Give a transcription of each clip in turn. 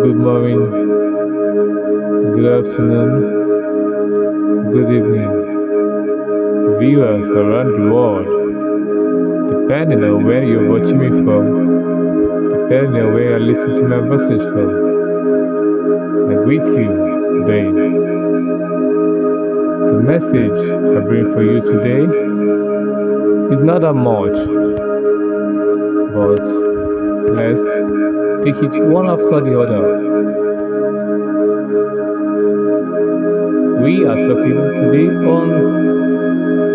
good morning, good afternoon, good evening, viewers around the world, depending on where you're watching me from, depending on where you're listening to my message from. I greet you today. The message I bring for you today is not that much, but let's take it one after the other. We are talking today on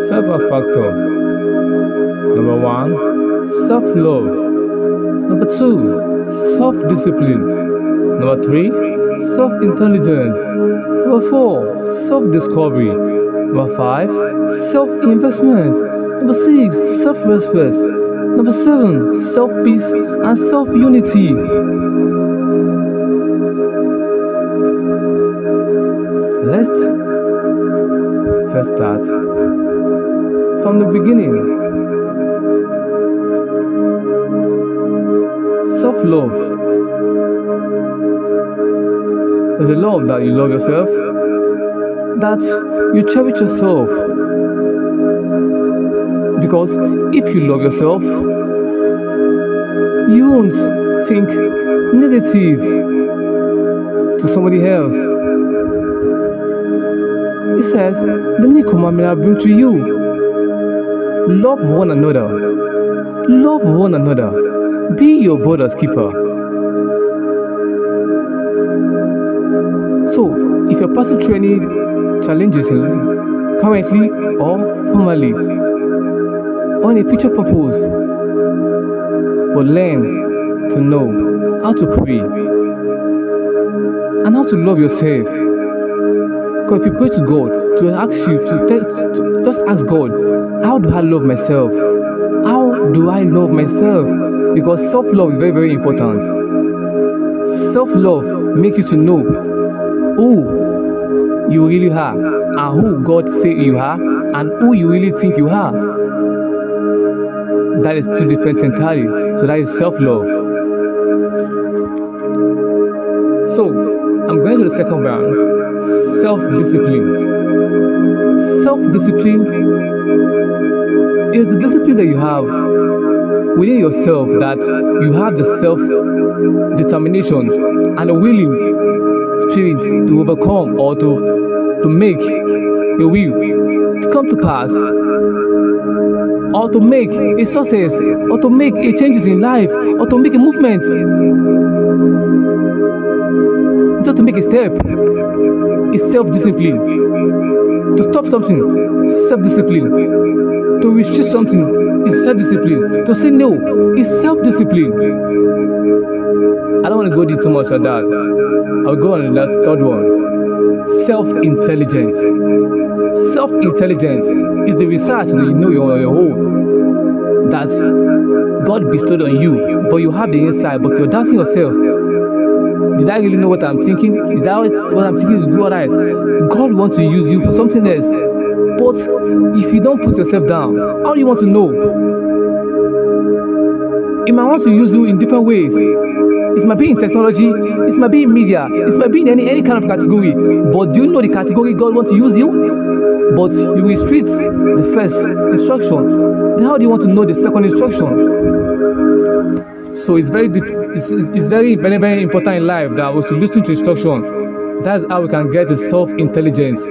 several factors. Number one, self-love. Number two, self-discipline. Number three, self-intelligence. Number four, self-discovery. Number five, self-investment. Number six, self-respect. Number seven, self-peace and self-unity. Let's first start from the beginning. Self-love is the love that you love yourself, that you cherish yourself. Because if you love yourself, you won't think negative to somebody else. He says, the new commandment I bring to you, love one another. Love one another. Be your brother's keeper. So, if you're passing through any challenges currently or formerly, or in a future purpose, but learn to know how to pray and how to love yourself. Because if you pray to God, to ask you to just ask God, how do I love myself? How do I love myself? Because self-love is very, very important. Self-love makes you to know who you really are and who God say you are and who you really think you are. That is two different entirely. So that is self-love. So I'm going to the second branch, self-discipline. Self-discipline is the discipline that you have within yourself, that you have the self-determination and a willing spirit to overcome or to make your will to come to pass, or to make a success, or to make a changes in life, or to make a movement, just to make a step. Is self-discipline. To stop something, self-discipline. To restrict something is self-discipline. To say no is self-discipline. I don't want to go into too much of that. I'll go on the third one. Self-intelligence. Self-intelligence is the research that you know you're on your own, that God bestowed on you, but you have the insight, but you're doubting yourself. Did I really know what I'm thinking? Is that what I'm thinking is good or right? God wants to use you for something else. But if you don't put yourself down, how do you want to know? He might want to use you in different ways. It might be in technology, it might be in media, it might be in any kind of category. But do you know the category God wants to use you? But you restrict the first instruction. Then how do you want to know the second instruction? So it's very deep, it's very, very, very important in life that we should listen to instruction. That's how we can get to self-intelligence.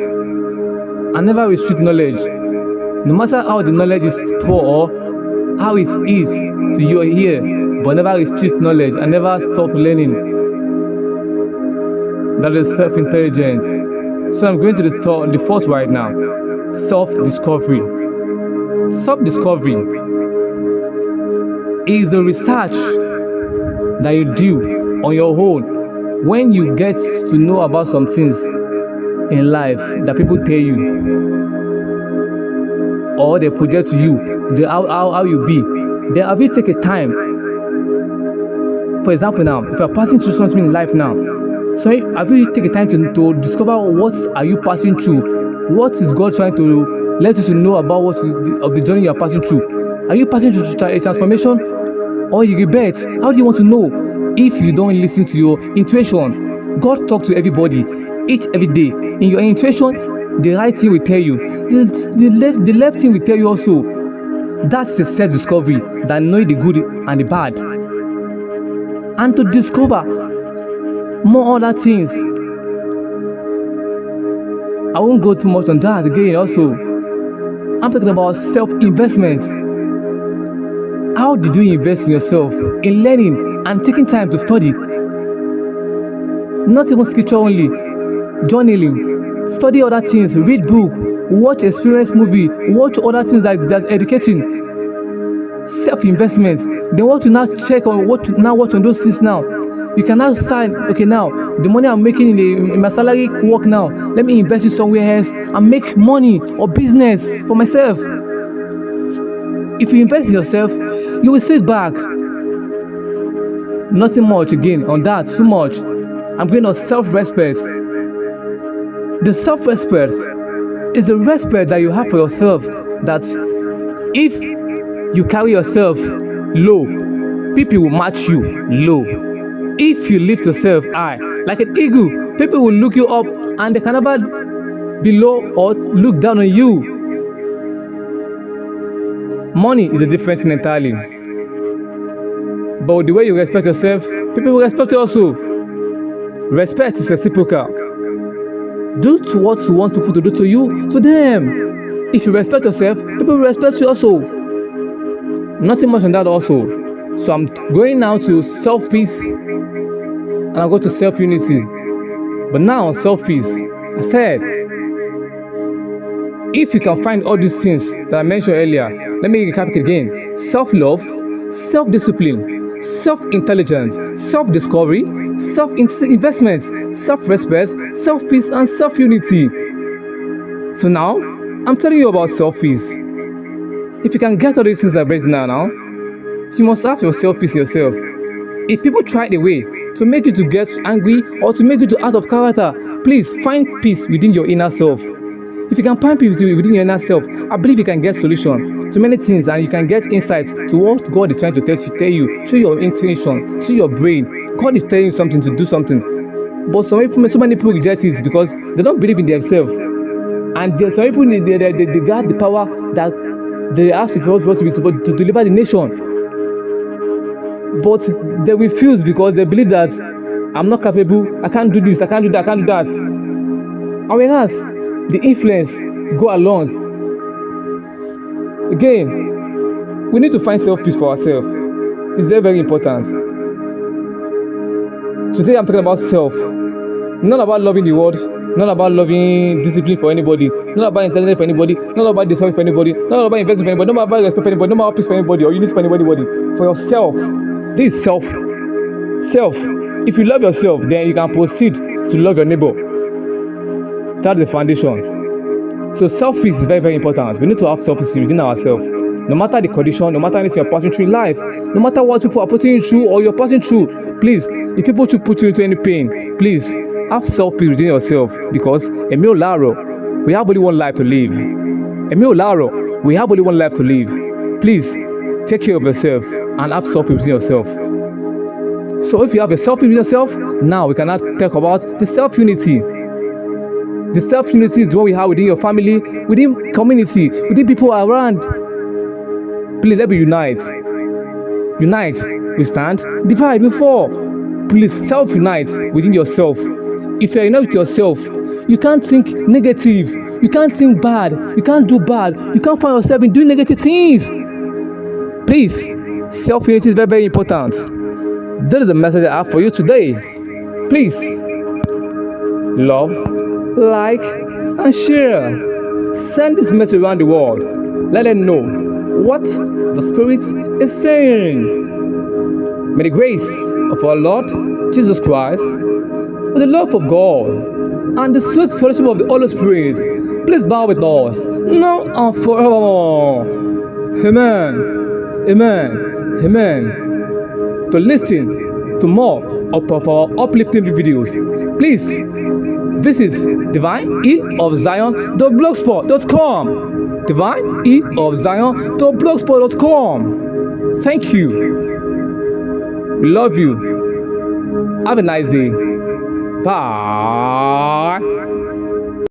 And never restrict knowledge. No matter how the knowledge is poor or how it is to your ear, but never restrict knowledge and never stop learning. That is self-intelligence. So I'm going to the fourth right now. Self-discovery. Self-discovery is the research that you do on your own when you get to know about some things in life that people tell you or they project to you, how you be. Then have you take a time? For example, now, if you're passing through something in life now, so have you take a time to discover what are you passing through? What is God trying to let you to know about of the journey you are passing through? Are you passing through a transformation or you rebel? How do you want to know if you don't listen to your intuition. God talks to everybody, every day. In your intuition, the right thing will tell you. The left thing will tell you also. That's a self-discovery, that knowing the good and the bad. And to discover more other things. I won't go too much on that again also. I'm talking about self-investment. How did you invest in yourself, in learning and taking time to study? Not even scripture only, journaling, study other things, read book, watch experience movie, watch other things that's educating. Self-investment. Then what to now check on what to now watch on those things now. You can now start, okay, now the money I'm making in my salary work now, let me invest it somewhere else and make money or business for myself. If you invest in yourself, you will sit back. Nothing much again on that, too much. I'm going on self-respect. The self-respect is the respect that you have for yourself, that if you carry yourself low, people will match you low. If you lift yourself high, like an eagle, people will look you up and they can never be low or look down on you. Money is a different thing entirely. But the way you respect yourself, people will respect you also. Respect is reciprocal. Do to what you want people to do to you, to them. If you respect yourself, people will respect you also. Nothing much on that also. So I'm going now to self-peace and I'll go to self-unity. But now on self-peace, I said, if you can find all these things that I mentioned earlier, let me recap it again. Self-love, self-discipline, self-intelligence, self-discovery, self-investment, self-respect, self-peace, and self-unity. So now, I'm telling you about self-peace. If you can get all these things that I read now, you must have your self-peace yourself. If people try a way to make you to get angry or to make you to out of character, please find peace within your inner self. If you can find peace within your inner self, I believe you can get solution to many things and you can get insights to what God is trying to tell you through your intuition, through your brain. God is telling you something to do something. But so many people reject it because they don't believe in themselves. And some people they got the power that they are supposed to deliver the nation. But they refuse because they believe that I'm not capable, I can't do this, I can't do that, I can't do that. And whereas the influence go along. Again, we need to find self-peace for ourselves. It's very, very important. Today I'm talking about self. Not about loving the world, not about loving discipline for anybody, not about intelligence for anybody, not about discovery for anybody, not about investing for anybody, not about respect for anybody, not about peace for anybody or unity for anybody. For yourself. This is self. Self. If you love yourself, then you can proceed to love your neighbor. That's the foundation. So self-peace is very, very important. We need to have self-peace within ourselves. No matter the condition, no matter anything you're passing through in life, no matter what people are putting you through or you're passing through, please, if people should put you into any pain, please have self-peace within yourself, because Emil Laro, we have only one life to live. Emil Laro, we have only one life to live. Please take care of yourself and have self-peace within yourself. So if you have a self-peace within yourself, now we cannot talk about the self-unity. The self-unity is the one we have within your family, within community, within people around. Please, let me unite. Unite, we stand. Divide, we fall. Please self-unite within yourself. If you're united with yourself, you can't think negative. You can't think bad. You can't do bad. You can't find yourself in doing negative things. Please, self-unity is very, very important. That is the message I have for you today. Please, love, like, and share. Send this message around the world. Let them know what the Spirit is saying. May the grace of our Lord Jesus Christ, with the love of God, and the sweet fellowship of the Holy Spirit, please bow with us now and forevermore. Amen. Amen. Amen. To listen to more of our uplifting videos, please visit divineofzion.blogspot.com. divineofzion.blogspot.com. Thank you. We love you. Have a nice day. Bye.